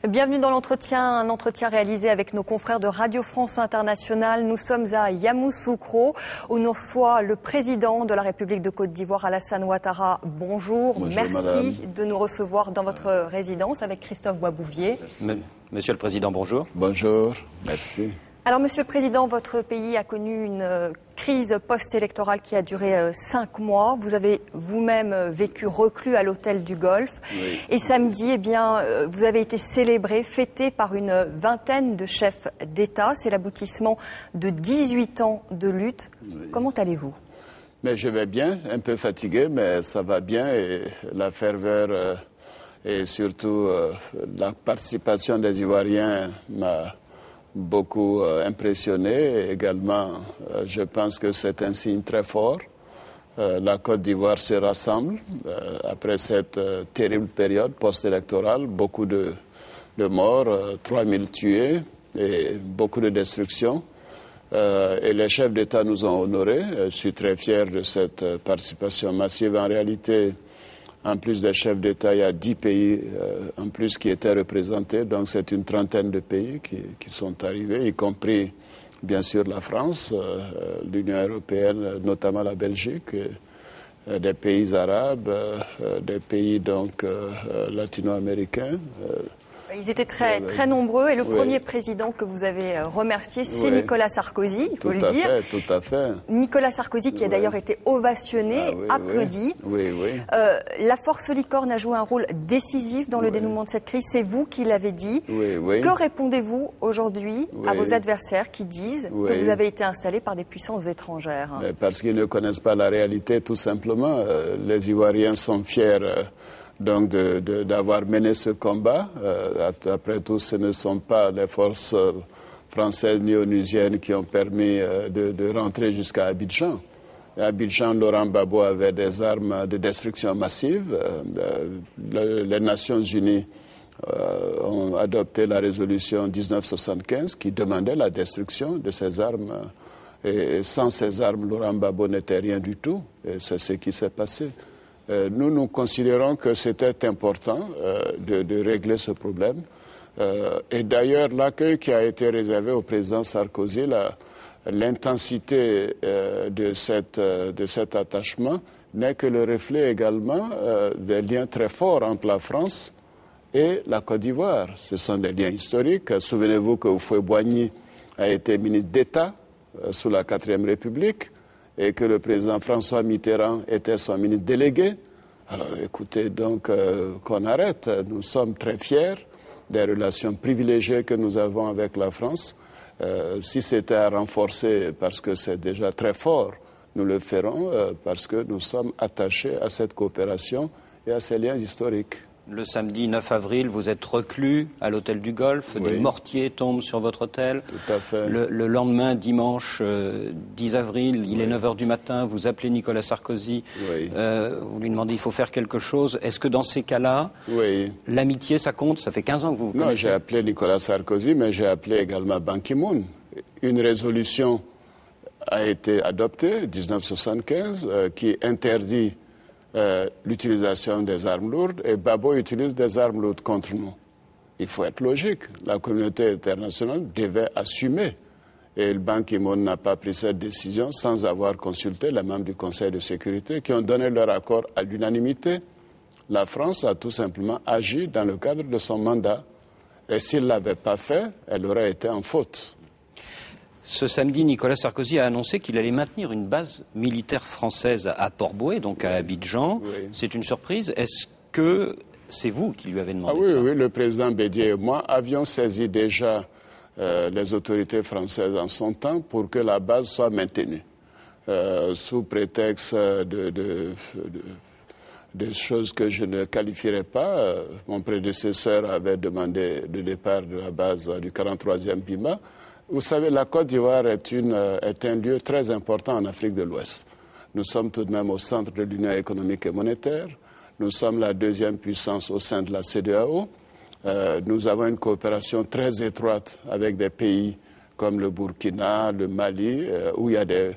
Bienvenue dans l'entretien, un entretien réalisé avec nos confrères de Radio France Internationale. Nous sommes à Yamoussoukro où nous reçoit le président de la République de Côte d'Ivoire, Alassane Ouattara. Bonjour, merci madame. de nous recevoir dans votre résidence avec Christophe Boisbouvier. Monsieur le Président, bonjour. Bonjour, merci. Alors, Monsieur le Président, votre pays a connu une crise post-électorale qui a duré 5 mois. Vous avez vous-même vécu reclus à l'hôtel du Golfe. Oui. Et samedi, vous avez été célébré, fêté par une vingtaine de chefs d'État. C'est l'aboutissement de 18 ans de lutte. Oui. Comment allez-vous ? Mais je vais bien, un peu fatigué, mais ça va bien. Et la ferveur et surtout la participation des Ivoiriens m'a beaucoup impressionné. Et également, je pense que c'est un signe très fort. La Côte d'Ivoire se rassemble après cette terrible période post-électorale. Beaucoup de morts, 3000 tués et beaucoup de destruction. Et les chefs d'État nous ont honorés. Je suis très fier de cette participation massive. En réalité, en plus des chefs d'État, il y a 10 pays en plus qui étaient représentés. Donc c'est une trentaine de pays qui sont arrivés, y compris bien sûr la France, l'Union européenne, notamment la Belgique, des pays arabes, des pays donc latino-américains. Ils étaient très nombreux et le premier président que vous avez remercié, c'est Nicolas Sarkozy, il faut le dire. Tout à fait. Nicolas Sarkozy qui a d'ailleurs été ovationné, applaudi. La force licorne a joué un rôle décisif dans le dénouement de cette crise, c'est vous qui l'avez dit. Que répondez-vous aujourd'hui à vos adversaires qui disent que vous avez été installé par des puissances étrangères ? Parce qu'ils ne connaissent pas la réalité, tout simplement. Les Ivoiriens sont fiers donc d'avoir mené ce combat. Après tout, ce ne sont pas les forces françaises ni onusiennes qui ont permis de rentrer jusqu'à Abidjan. À Abidjan, Laurent Gbagbo avait des armes de destruction massive. Les Nations Unies ont adopté la résolution 1975 qui demandait la destruction de ces armes. Et sans ces armes, Laurent Gbagbo n'était rien du tout. Et c'est ce qui s'est passé. Nous considérons que c'était important de régler ce problème. Et d'ailleurs, l'accueil qui a été réservé au président Sarkozy, l'intensité de cet attachement n'est que le reflet également des liens très forts entre la France et la Côte d'Ivoire. Ce sont des liens historiques. Souvenez-vous que Houphouët-Boigny a été ministre d'État sous la 4e République, et que le président François Mitterrand était son ministre délégué. Alors écoutez, donc qu'on arrête. Nous sommes très fiers des relations privilégiées que nous avons avec la France. Si c'était à renforcer, parce que c'est déjà très fort, nous le ferons parce que nous sommes attachés à cette coopération et à ces liens historiques. Le samedi 9 avril, vous êtes reclus à l'hôtel du Golfe. Des mortiers tombent sur votre hôtel. Tout à fait. Le lendemain, dimanche 10 avril, il est 9h du matin, vous appelez Nicolas Sarkozy. Vous lui demandez il faut faire quelque chose. Est-ce que dans ces cas-là, l'amitié, ça compte? Ça fait 15 ans que vous vous connaissez. Non, j'ai appelé Nicolas Sarkozy, mais j'ai appelé également Ban Ki-moon. Une résolution a été adoptée, 1975, qui interdit l'utilisation des armes lourdes, et Gbagbo utilise des armes lourdes contre nous. Il faut être logique. La communauté internationale devait assumer. Et le Ban Ki-moon n'a pas pris cette décision sans avoir consulté les membres du Conseil de sécurité qui ont donné leur accord à l'unanimité. La France a tout simplement agi dans le cadre de son mandat. Et s'il ne l'avait pas fait, elle aurait été en faute. Ce samedi, Nicolas Sarkozy a annoncé qu'il allait maintenir une base militaire française à Port-Bouët, donc à Abidjan. C'est une surprise. Est-ce que c'est vous qui lui avez demandé ça? Oui, le président Bédié et moi avions saisi déjà les autorités françaises en son temps pour que la base soit maintenue. Sous prétexte de choses que je ne qualifierais pas, mon prédécesseur avait demandé le départ de la base du 43e BIMA. Vous savez, la Côte d'Ivoire est un lieu très important en Afrique de l'Ouest. Nous sommes tout de même au centre de l'Union économique et monétaire. Nous sommes la 2e puissance au sein de la CEDEAO. Nous avons une coopération très étroite avec des pays comme le Burkina, le Mali, où il y a des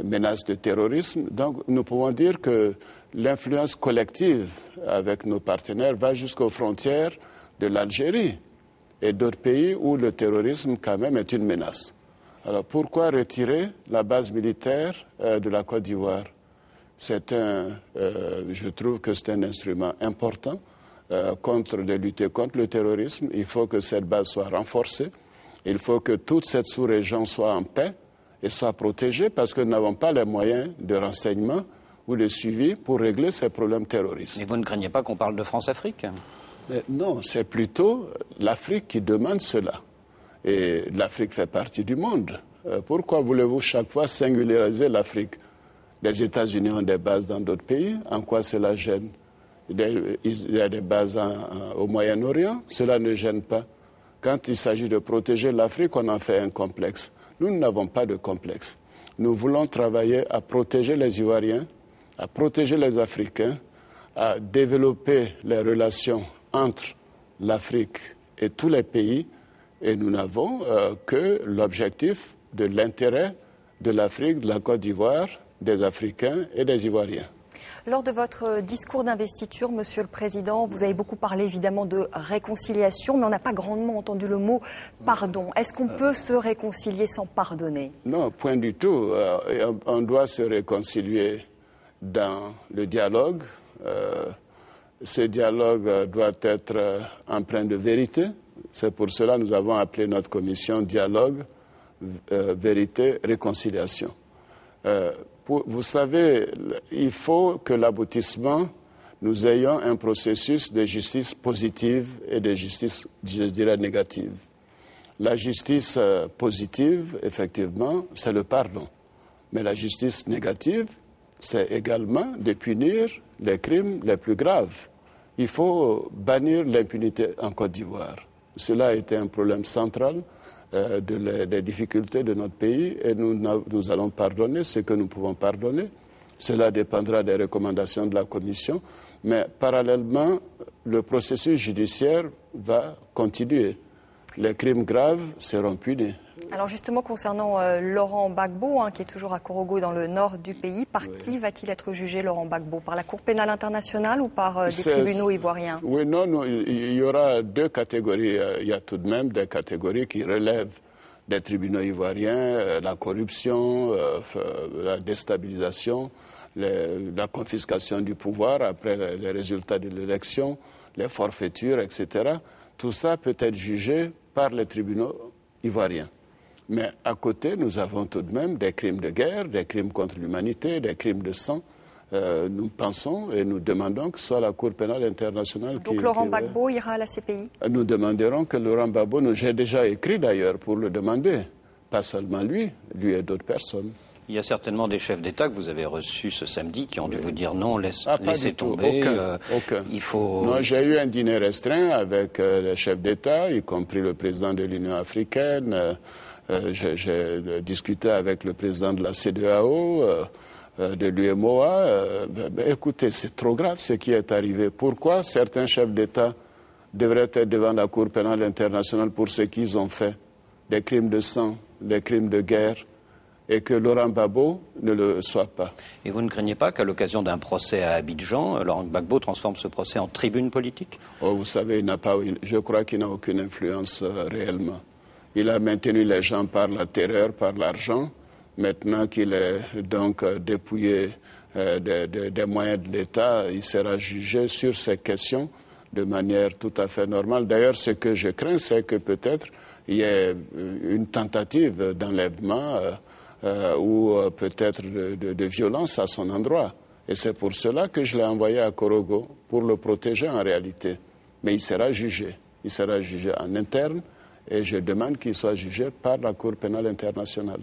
menaces de terrorisme. Donc nous pouvons dire que l'influence collective avec nos partenaires va jusqu'aux frontières de l'Algérie. et d'autres pays où le terrorisme quand même est une menace. Alors pourquoi retirer la base militaire de la Côte d'Ivoire? Je trouve que c'est un instrument important de lutter contre le terrorisme. Il faut que cette base soit renforcée. Il faut que toute cette sous-région soit en paix et soit protégée parce que nous n'avons pas les moyens de renseignement ou de suivi pour régler ces problèmes terroristes. Mais vous ne craignez pas qu'on parle de France-Afrique? Non, c'est plutôt l'Afrique qui demande cela. Et l'Afrique fait partie du monde. Pourquoi voulez-vous chaque fois singulariser l'Afrique? Les États-Unis ont des bases dans d'autres pays. En quoi cela gêne? Il y a des bases au Moyen-Orient. Cela ne gêne pas. Quand il s'agit de protéger l'Afrique, on en fait un complexe. Nous n'avons pas de complexe. Nous voulons travailler à protéger les Ivoiriens, à protéger les Africains, à développer les relations entre l'Afrique et tous les pays. Et nous n'avons que l'objectif de l'intérêt de l'Afrique, de la Côte d'Ivoire, des Africains et des Ivoiriens. Lors de votre discours d'investiture, Monsieur le Président, vous avez beaucoup parlé évidemment de réconciliation, mais on n'a pas grandement entendu le mot pardon. Est-ce qu'on peut se réconcilier sans pardonner? Non, point du tout. On doit se réconcilier dans le dialogue. Ce dialogue doit être empreint de vérité. C'est pour cela que nous avons appelé notre commission Dialogue, Vérité, Réconciliation. Vous savez, il faut que l'aboutissement, nous ayons un processus de justice positive et de justice, je dirais, négative. La justice positive, effectivement, c'est le pardon. Mais la justice négative, c'est également de punir les crimes les plus graves. Il faut bannir l'impunité en Côte d'Ivoire. Cela a été un problème central des difficultés de notre pays et nous allons pardonner ce que nous pouvons pardonner. Cela dépendra des recommandations de la Commission, mais parallèlement, le processus judiciaire va continuer. Les crimes graves seront punis. Alors justement, concernant Laurent Gbagbo, qui est toujours à Korogo dans le nord du pays, par qui va-t-il être jugé, Laurent Gbagbo? Par la Cour pénale internationale ou par des tribunaux ivoiriens? Oui, non, il y aura deux catégories. Il y a tout de même des catégories qui relèvent des tribunaux ivoiriens, la corruption, la déstabilisation, la confiscation du pouvoir après les résultats de l'élection, les forfaitures, etc. Tout ça peut être jugé par les tribunaux ivoiriens. Mais à côté, nous avons tout de même des crimes de guerre, des crimes contre l'humanité, des crimes de sang. Nous pensons et nous demandons que ce soit la Cour pénale internationale qui... Donc Laurent Gbagbo ira à la CPI? Nous demanderons que Laurent Gbagbo, j'ai déjà écrit d'ailleurs pour le demander, pas seulement lui et d'autres personnes. Il y a certainement des chefs d'État que vous avez reçus ce samedi qui ont dû vous dire non, laissez tomber. Aucun. Il faut... Non, j'ai eu un dîner restreint avec les chefs d'État, y compris le président de l'Union africaine. J'ai discuté avec le président de la CEDEAO, de l'UMOA. Écoutez, c'est trop grave ce qui est arrivé. Pourquoi certains chefs d'État devraient être devant la Cour pénale internationale pour ce qu'ils ont fait? Des crimes de sang, des crimes de guerre, et que Laurent Gbagbo ne le soit pas. Et vous ne craignez pas qu'à l'occasion d'un procès à Abidjan, Laurent Gbagbo transforme ce procès en tribune politique? Vous savez, je crois qu'il n'a aucune influence réellement. Il a maintenu les gens par la terreur, par l'argent. Maintenant qu'il est donc dépouillé des moyens de l'État, il sera jugé sur ces questions de manière tout à fait normale. D'ailleurs, ce que je crains, c'est que peut-être il y ait une tentative d'enlèvement ou peut-être de violence à son endroit. Et c'est pour cela que je l'ai envoyé à Korogo, pour le protéger en réalité. Mais il sera jugé. Il sera jugé en interne et je demande qu'il soit jugé par la Cour pénale internationale.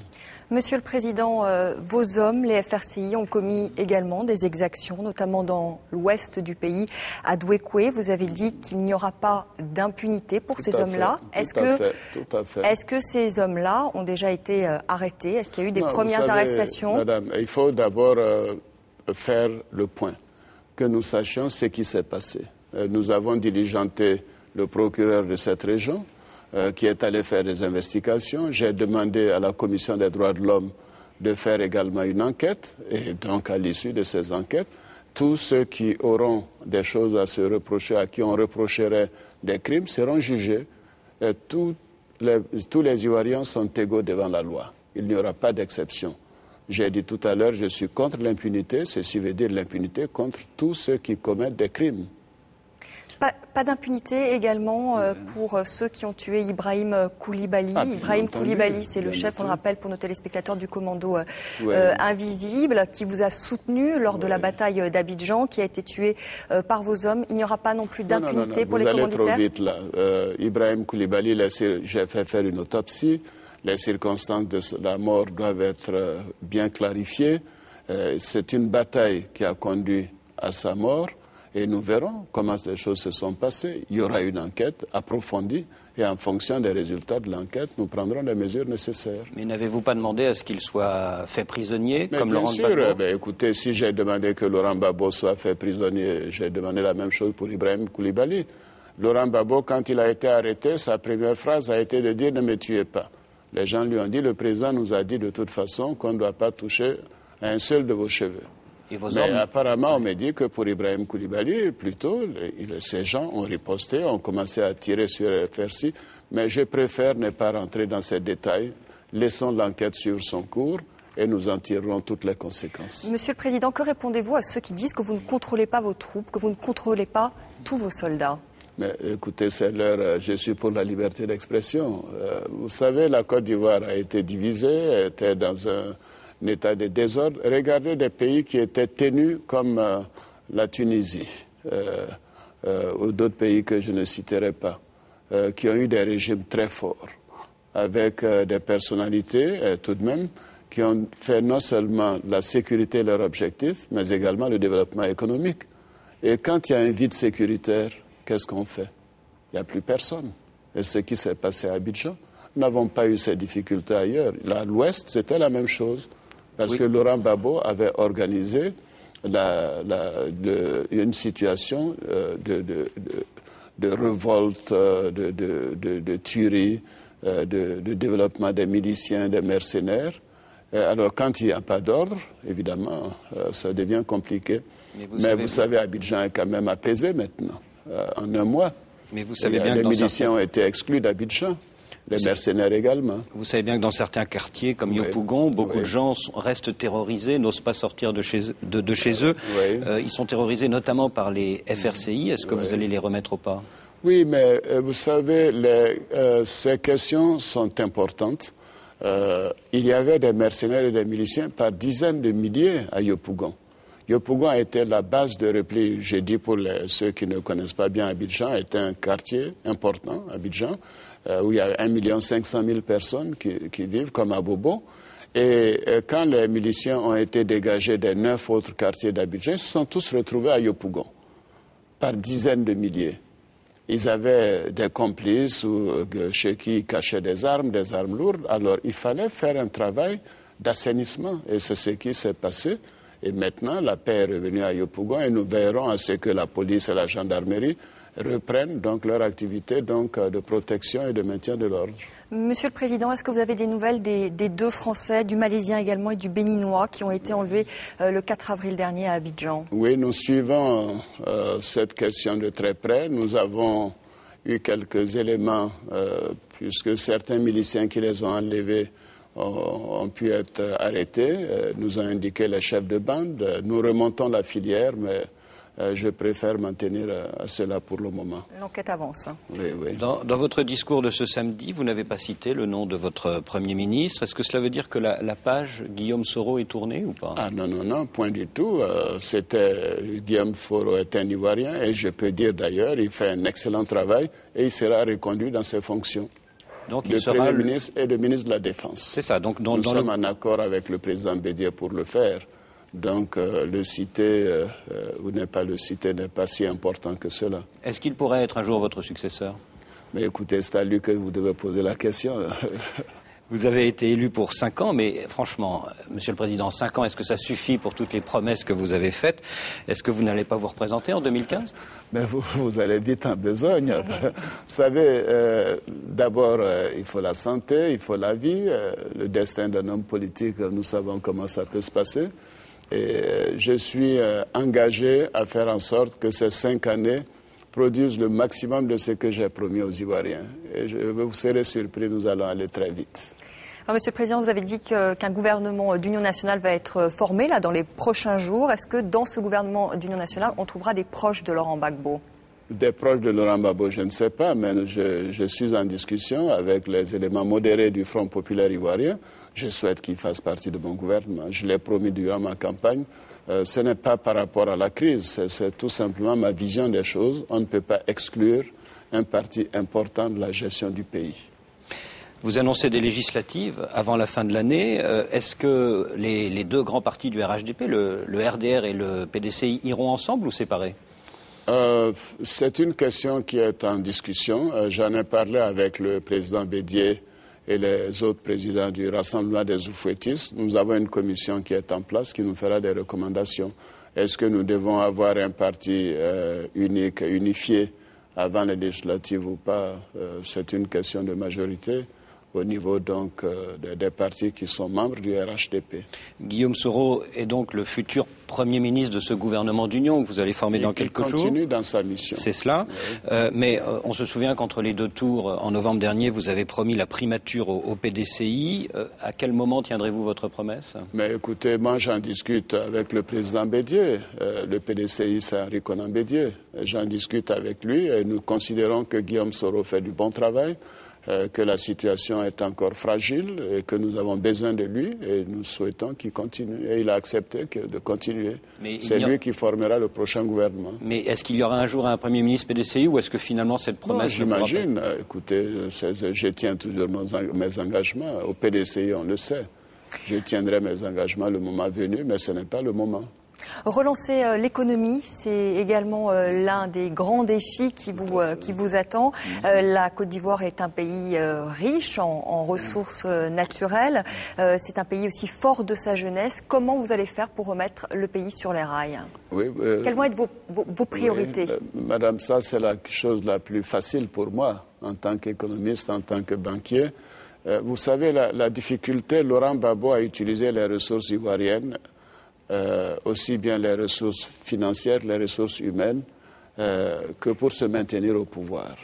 Monsieur le Président, vos hommes, les FRCI, ont commis également des exactions, notamment dans l'ouest du pays, à Douékoué. Vous avez dit qu'il n'y aura pas d'impunité pour ces hommes-là. Est-ce que ces hommes-là ont déjà été arrêtés? Est-ce qu'il y a eu des premières arrestations? Madame, il faut d'abord faire le point, que nous sachions ce qui s'est passé. Nous avons diligenté le procureur de cette région, qui est allé faire des investigations. J'ai demandé à la Commission des droits de l'homme de faire également une enquête. Et donc, à l'issue de ces enquêtes, tous ceux qui auront des choses à se reprocher, à qui on reprocherait des crimes, seront jugés. tous les Ivoiriens sont égaux devant la loi. Il n'y aura pas d'exception. J'ai dit tout à l'heure, je suis contre l'impunité, ceci veut dire l'impunité contre tous ceux qui commettent des crimes. Pas d'impunité également pour ceux qui ont tué Ibrahim Koulibaly. Ibrahim Koulibaly, c'est le chef, on le rappelle pour nos téléspectateurs, du commando invisible, qui vous a soutenu lors de la bataille d'Abidjan, qui a été tué par vos hommes. Il n'y aura pas non plus d'impunité pour les commanditaires? Vous allez trop vite là. Ibrahim Koulibaly, j'ai fait faire une autopsie. Les circonstances de la mort doivent être bien clarifiées. C'est une bataille qui a conduit à sa mort. Et nous verrons comment les choses se sont passées. Il y aura une enquête approfondie et en fonction des résultats de l'enquête, nous prendrons les mesures nécessaires. Mais n'avez-vous pas demandé à ce qu'il soit fait prisonnier, comme Laurent Gbagbo? Bien sûr. Écoutez, si j'ai demandé que Laurent Gbagbo soit fait prisonnier, j'ai demandé la même chose pour Ibrahim Koulibaly. Laurent Gbagbo, quand il a été arrêté, sa première phrase a été de dire « ne me tuez pas ». Les gens lui ont dit « le président nous a dit de toute façon qu'on ne doit pas toucher à un seul de vos cheveux ». Mais apparemment, on me dit que pour Ibrahim Koulibaly, plutôt, ces gens ont riposté, ont commencé à tirer sur le FRC. Mais je préfère ne pas rentrer dans ces détails. Laissons l'enquête suivre son cours et nous en tirerons toutes les conséquences. Monsieur le Président, que répondez-vous à ceux qui disent que vous ne contrôlez pas vos troupes, que vous ne contrôlez pas tous vos soldats? Mais écoutez, c'est l'heure, je suis pour la liberté d'expression. Vous savez, la Côte d'Ivoire a été divisée, était dans un état de désordre. Regardez des pays qui étaient tenus comme la Tunisie ou d'autres pays que je ne citerai pas, qui ont eu des régimes très forts, avec des personnalités tout de même qui ont fait non seulement la sécurité leur objectif, mais également le développement économique. Et quand il y a un vide sécuritaire, qu'est-ce qu'on fait? Il n'y a plus personne. Et ce qui s'est passé à Abidjan, nous n'avons pas eu ces difficultés ailleurs. Là, à l'ouest, c'était la même chose. Parce que Laurent Gbagbo avait organisé une situation de révolte, de tuerie, de développement des miliciens, des mercenaires. Alors, quand il n'y a pas d'ordre, évidemment, ça devient compliqué. Mais vous savez, Abidjan est quand même apaisé maintenant, en un mois. Mais vous savez bien les miliciens ont été exclus d'Abidjan. Les mercenaires également. Vous savez bien que dans certains quartiers comme Yopougon, beaucoup de gens restent terrorisés, n'osent pas sortir de chez eux. Ils sont terrorisés notamment par les FRCI. Est-ce que vous allez les remettre au pas? Oui, mais vous savez, ces questions sont importantes. Il y avait des mercenaires et des miliciens par dizaines de milliers à Yopougon. Yopougon a été la base de repli, j'ai dit pour ceux qui ne connaissent pas bien Abidjan, était un quartier important, Abidjan, où il y a 1 500 000 personnes qui vivent comme à Bobo. Et quand les miliciens ont été dégagés des 9 autres quartiers d'Abidjan, ils se sont tous retrouvés à Yopougon, par dizaines de milliers. Ils avaient des complices chez qui ils cachaient des armes lourdes. Alors il fallait faire un travail d'assainissement et c'est ce qui s'est passé. Et maintenant, la paix est revenue à Yopougon et nous verrons à ce que la police et la gendarmerie reprennent donc leur activité de protection et de maintien de l'ordre. Monsieur le Président, est-ce que vous avez des nouvelles des 2 Français, du Malaisien également et du Béninois qui ont été enlevés le 4 avril dernier à Abidjan? Oui, nous suivons cette question de très près. Nous avons eu quelques éléments puisque certains miliciens qui les ont enlevés ont pu être arrêtés, nous ont indiqué les chefs de bande. Nous remontons la filière, mais je préfère m'en tenir à cela pour le moment. L'enquête avance. Oui. Dans votre discours de ce samedi, vous n'avez pas cité le nom de votre Premier ministre. Est-ce que cela veut dire que la page Guillaume Soro est tournée ou pas? Ah non, point du tout. Guillaume Soro est un Ivoirien et je peux dire d'ailleurs, il fait un excellent travail et il sera reconduit dans ses fonctions. Donc, le Premier ministre et le ministre de la Défense. C'est ça. Donc, nous sommes en accord avec le président Bédier pour le faire. Donc, le citer ou ne pas le citer n'est pas si important que cela. Est-ce qu'il pourrait être un jour votre successeur? Mais écoutez, c'est à lui que vous devez poser la question. Vous avez été élu pour 5 ans, mais franchement, Monsieur le Président, 5 ans, est-ce que ça suffit pour toutes les promesses que vous avez faites? Est-ce que vous n'allez pas vous représenter en 2015? Mais vous allez vite en besogne. Vous savez, d'abord, il faut la santé, il faut la vie. Le destin d'un homme politique, nous savons comment ça peut se passer. Et je suis engagé à faire en sorte que ces 5 années produise le maximum de ce que j'ai promis aux Ivoiriens. Et vous serez surpris, nous allons aller très vite. Alors, Monsieur le Président, vous avez dit qu'un gouvernement d'union nationale va être formé là, dans les prochains jours. Est-ce que dans ce gouvernement d'union nationale, on trouvera des proches de Laurent Gbagbo? Des proches de Laurent Gbagbo, je ne sais pas, mais je suis en discussion avec les éléments modérés du Front populaire ivoirien. Je souhaite qu'ils fassent partie de mon gouvernement. Je l'ai promis durant ma campagne. Ce n'est pas par rapport à la crise, c'est tout simplement ma vision des choses. On ne peut pas exclure un parti important de la gestion du pays. Vous annoncez des législatives avant la fin de l'année. Est-ce que les deux grands partis du RHDP, le RDR et le PDCI, iront ensemble ou séparés? C'est une question qui est en discussion. J'en ai parlé avec le président Bédié et les autres présidents du Rassemblement des Oufouettistes. Nous avons une commission qui est en place qui nous fera des recommandations. Est-ce que nous devons avoir un parti unique, unifié avant les législatives ou pas? C'est une question de majorité au niveau donc des partis qui sont membres du RHDP. Guillaume Soro est donc le futur Premier ministre de ce gouvernement d'union que vous allez former dans quelques jours. Il continue dans sa mission. C'est cela. Oui. Mais on se souvient qu'entre les deux tours, en novembre dernier, vous avez promis la primature au PDCI. À quel moment tiendrez-vous votre promesse? Mais écoutez, moi j'en discute avec le président Bédié. Le PDCI, c'est Henri Konan Bédié. J'en discute avec lui et nous considérons que Guillaume Soro fait du bon travail, que la situation est encore fragile et que nous avons besoin de lui et nous souhaitons qu'il continue. Et il a accepté de continuer. C'est lui qui formera le prochain gouvernement. Mais est-ce qu'il y aura un jour un Premier ministre PDCI ou est-ce que finalement cette promesse... J'imagine. Écoutez, je tiens toujours mes engagements. Au PDCI, on le sait. Je tiendrai mes engagements le moment venu, mais ce n'est pas le moment. Relancer l'économie, c'est également l'un des grands défis qui vous attend. La Côte d'Ivoire est un pays riche en ressources naturelles. C'est un pays aussi fort de sa jeunesse. Comment vous allez faire pour remettre le pays sur les rails? Quelles vont être vos priorités? Madame, ça c'est la chose la plus facile pour moi en tant qu'économiste, en tant que banquier. Vous savez, la difficulté, Laurent Gbagbo a utilisé les ressources ivoiriennes, aussi bien les ressources financières, les ressources humaines, que pour se maintenir au pouvoir.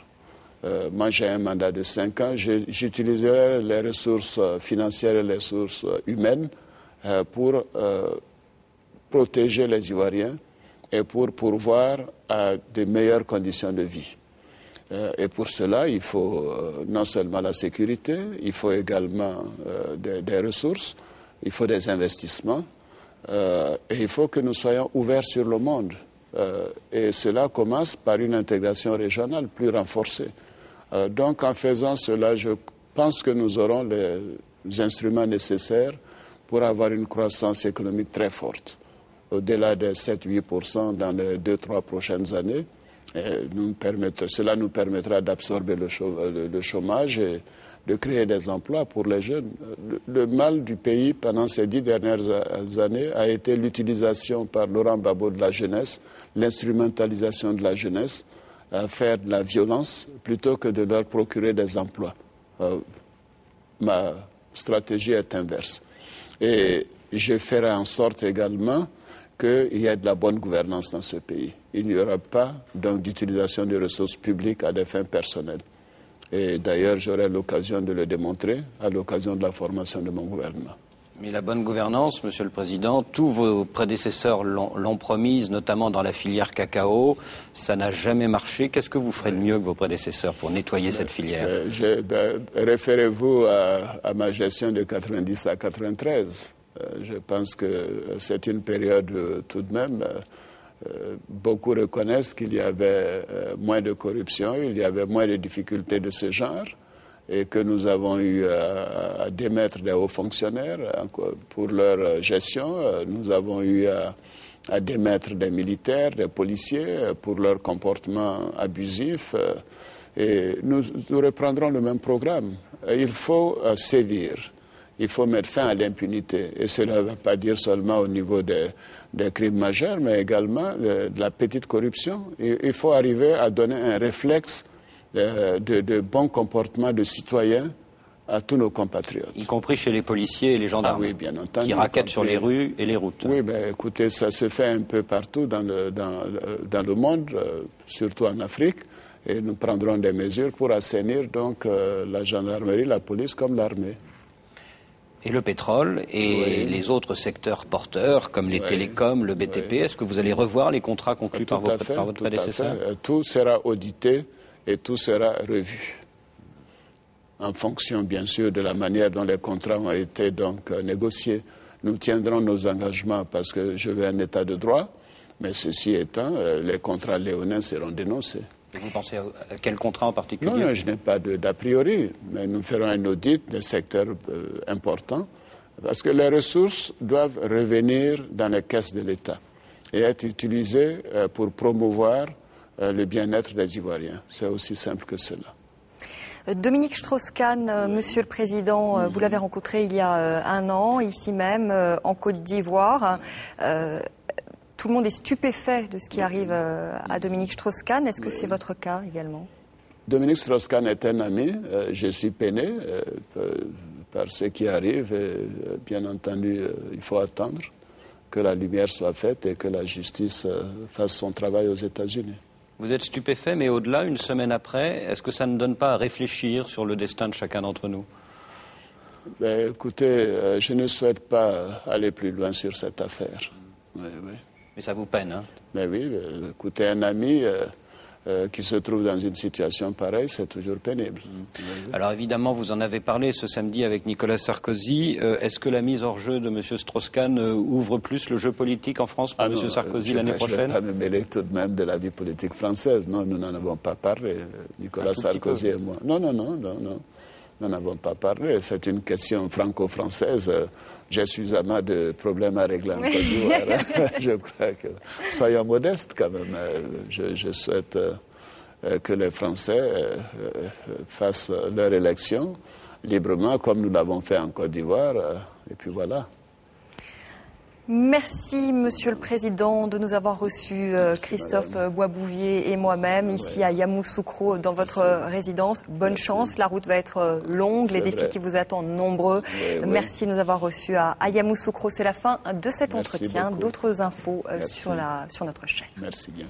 Moi, j'ai un mandat de 5 ans. J'utiliserai les ressources financières et les ressources humaines pour protéger les Ivoiriens et pour pourvoir à de meilleures conditions de vie. Et pour cela, il faut non seulement la sécurité, il faut également des ressources, il faut des investissements. Et il faut que nous soyons ouverts sur le monde. Et cela commence par une intégration régionale plus renforcée. Donc en faisant cela, je pense que nous aurons les instruments nécessaires pour avoir une croissance économique très forte, au-delà de 7-8% dans les 2-3 prochaines années. Cela nous permettra d'absorber le chômage et de créer des emplois pour les jeunes. Le mal du pays pendant ces 10 dernières années a été l'utilisation par Laurent Gbagbo de la jeunesse, l'instrumentalisation de la jeunesse, à faire de la violence plutôt que de leur procurer des emplois. Ma stratégie est inverse. Et je ferai en sorte également qu'il y ait de la bonne gouvernance dans ce pays. Il n'y aura pas donc d'utilisation des ressources publiques à des fins personnelles. Et d'ailleurs, j'aurai l'occasion de le démontrer à l'occasion de la formation de mon gouvernement. Mais la bonne gouvernance, Monsieur le Président, tous vos prédécesseurs l'ont promise, notamment dans la filière cacao. Ça n'a jamais marché. Qu'est-ce que vous ferez de mieux que vos prédécesseurs pour nettoyer cette filière? Référez-vous à ma gestion de 90 à 93. Je pense que c'est une période tout de même... beaucoup reconnaissent qu'il y avait moins de corruption, il y avait moins de difficultés de ce genre et que nous avons eu à démettre des hauts fonctionnaires pour leur gestion. Nous avons eu à démettre des militaires, des policiers pour leur comportement abusif. Et nous reprendrons le même programme. Il faut sévir. Il faut mettre fin à l'impunité. Et cela ne va pas dire seulement au niveau des crimes majeurs, mais également de la petite corruption. Il faut arriver à donner un réflexe de bon comportement de citoyens à tous nos compatriotes. Y compris chez les policiers et les gendarmes, oui, bien entendu, qui raquettent sur les rues et les routes. Oui, ben, écoutez, ça se fait un peu partout dans le monde, surtout en Afrique, et nous prendrons des mesures pour assainir donc la gendarmerie, la police comme l'armée. Et le pétrole et les autres secteurs porteurs, comme les télécoms, le BTP, est-ce que vous allez revoir les contrats conclus par votre prédécesseur ? Tout sera audité et tout sera revu, en fonction, bien sûr, de la manière dont les contrats ont été donc négociés. Nous tiendrons nos engagements parce que je veux un État de droit, mais ceci étant, les contrats léonins seront dénoncés. Et vous pensez à quel contrat en particulier ? Non, je n'ai pas d'a priori, mais nous ferons un audit des secteurs importants, parce que les ressources doivent revenir dans les caisses de l'État et être utilisées pour promouvoir le bien-être des Ivoiriens. C'est aussi simple que cela. Dominique Strauss-Kahn, Monsieur le Président, vous l'avez rencontré il y a un an, ici même, en Côte d'Ivoire. Tout le monde est stupéfait de ce qui arrive à Dominique Strauss-Kahn. Est-ce que c'est votre cas également ? Dominique Strauss-Kahn est un ami. Je suis peiné par ce qui arrive. Et, bien entendu, il faut attendre que la lumière soit faite et que la justice fasse son travail aux États-Unis. Vous êtes stupéfait, mais au-delà, une semaine après, est-ce que ça ne donne pas à réfléchir sur le destin de chacun d'entre nous ? Ben, écoutez, je ne souhaite pas aller plus loin sur cette affaire. Oui. Mais ça vous peine, hein ? Mais oui, écoutez, un ami qui se trouve dans une situation pareille, c'est toujours pénible. Alors évidemment, vous en avez parlé ce samedi avec Nicolas Sarkozy. Est-ce que la mise hors jeu de M. Strauss-Kahn ouvre plus le jeu politique en France pour M. Sarkozy l'année prochaine ? Je ne vais pas me mêler tout de même de la vie politique française. Non, nous n'en avons pas parlé, Nicolas Sarkozy et moi. Non. Nous n'avons pas parlé. C'est une question franco-française. J'ai suffisamment de problèmes à régler en Côte d'Ivoire. Je crois que soyons modestes quand même. Je souhaite que les Français fassent leur élection librement, comme nous l'avons fait en Côte d'Ivoire. Et puis voilà. Merci, Monsieur le Président, de nous avoir reçus, Christophe Boisbouvier et moi-même, ici à Yamoussoukro, dans votre résidence. Bonne chance, la route va être longue, les défis qui vous attendent nombreux. Merci de nous avoir reçus à Yamoussoukro. C'est la fin de cet entretien. D'autres infos sur notre chaîne. Merci bien.